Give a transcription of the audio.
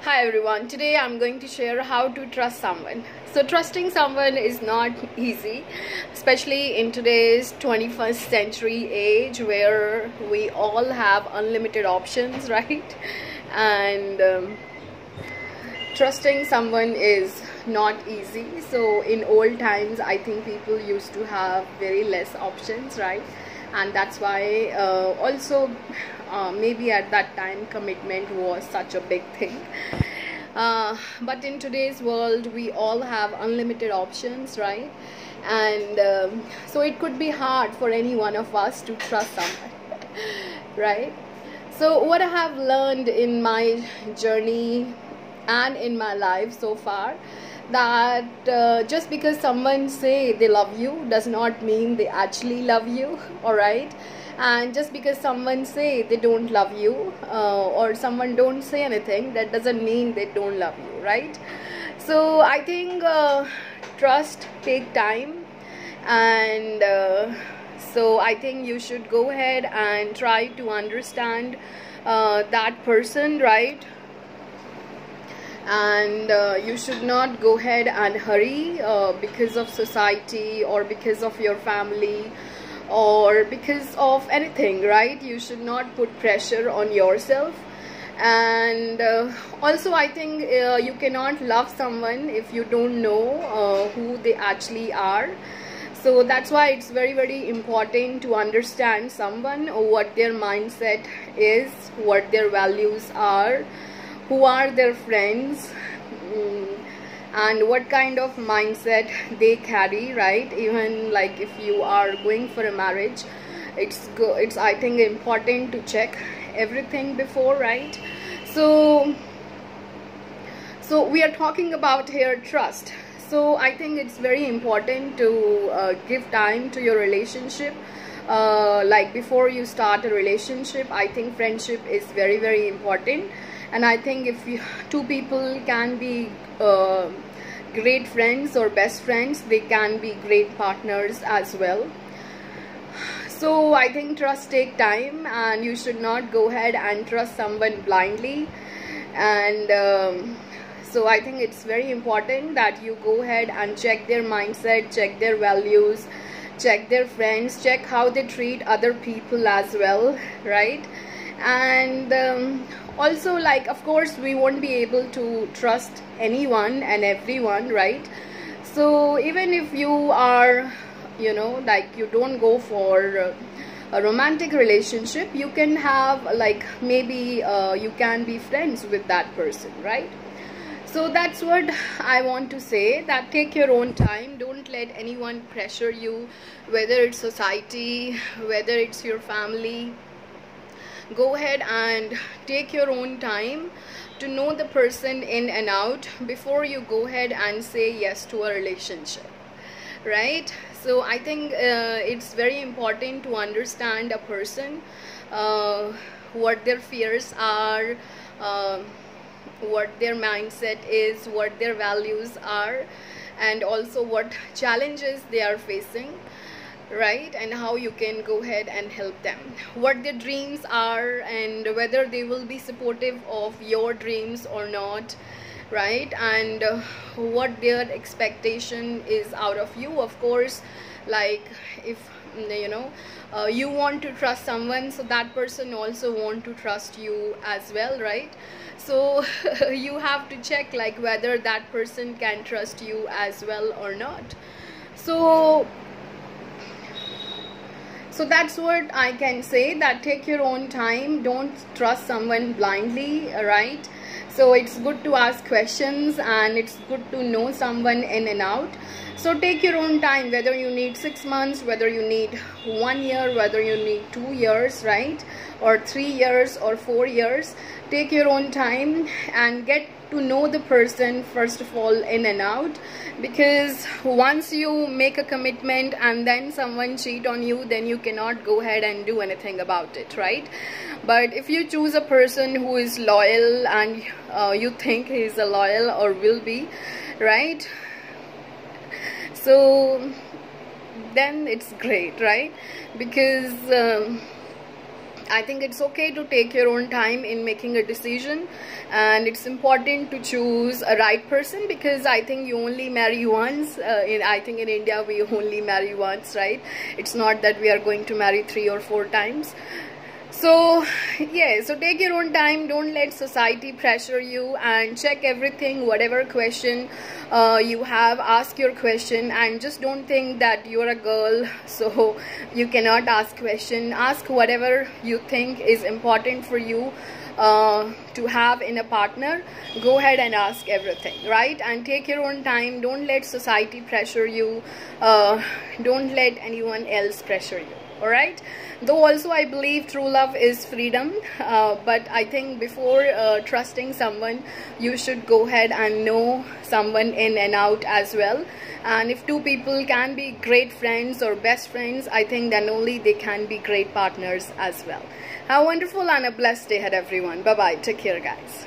Hi everyone, today I'm going to share how to trust someone. So trusting someone is not easy, especially in today's 21st century age where we all have unlimited options, right? And trusting someone is not easy. So in old times, I think people used to have very less options, right? And that's why maybe at that time commitment was such a big thing, but in today's world we all have unlimited options, right? And so it could be hard for any one of us to trust someone right? So what I have learned in my journey and in my life so far, that just because someone say they love you does not mean they actually love you. All right? And just because someone say they don't love you, or someone don't say anything, that doesn't mean they don't love you, right? So I think trust take time, and so I think you should go ahead and try to understand that person, right? And you should not go ahead and hurry because of society or because of your family or because of anything, right? You should not put pressure on yourself. And also I think you cannot love someone if you don't know who they actually are. So that's why it's very, very important to understand someone, what their mindset is, what their values are, who are their friends, and what kind of mindset they carry, right? Even like if you are going for a marriage, it's I think important to check everything before, right? So we are talking about here trust. So I think it's very important to give time to your relationship. Like before you start a relationship, I think friendship is very, very important. And I think if two people can be great friends or best friends, they can be great partners as well. So I think trust take time, and you should not go ahead and trust someone blindly. And so I think it's very important that you go ahead and check their mindset, check their values, check their friends, check how they treat other people as well, right? And also, like, of course we won't be able to trust anyone and everyone, right? So even if you are, you know, like you don't go for a romantic relationship, you can have like maybe you can be friends with that person, right? So that's what I want to say, that take your own time. Don't let anyone pressure you, whether it's society, whether it's your family. Go ahead and take your own time to know the person in and out before you go ahead and say yes to a relationship, right? So I think it's very important to understand a person, what their fears are, what their mindset is, what their values are, and also what challenges they are facing, right? And how you can go ahead and help them, what their dreams are, and whether they will be supportive of your dreams or not, right? And what their expectation is out of you. Of course, like if you know you want to trust someone, so that person also want to trust you as well, right? So you have to check like whether that person can trust you as well or not. So that's what I can say, that take your own time, don't trust someone blindly, right? So it's good to ask questions, and it's good to know someone in and out. So take your own time, whether you need 6 months, whether you need 1 year, whether you need 2 years, right? Or 3 years or 4 years. Take your own time and get to know the person first of all in and out, because once you make a commitment and then someone cheat on you, then you cannot go ahead and do anything about it, right? But if you choose a person who is loyal and you think he is a loyal or will be, right? So then it's great, right? Because I think it's okay to take your own time in making a decision, and it's important to choose a right person, because I think you only marry once. I think in India we only marry once, right? It's not that we are going to marry 3 or 4 times. So yeah, so take your own time, don't let society pressure you, and check everything. Whatever question you have, ask your question, and just don't think that you're a girl so you cannot ask question. Ask whatever you think is important for you to have in a partner. Go ahead and ask everything, right? And take your own time. Don't let society pressure you. Don't let anyone else pressure you. Alright, though also I believe true love is freedom, but I think before trusting someone, you should go ahead and know someone in and out as well. And if 2 people can be great friends or best friends, I think then only they can be great partners as well. Have a wonderful and a blessed day ahead, everyone. Bye bye, take care guys.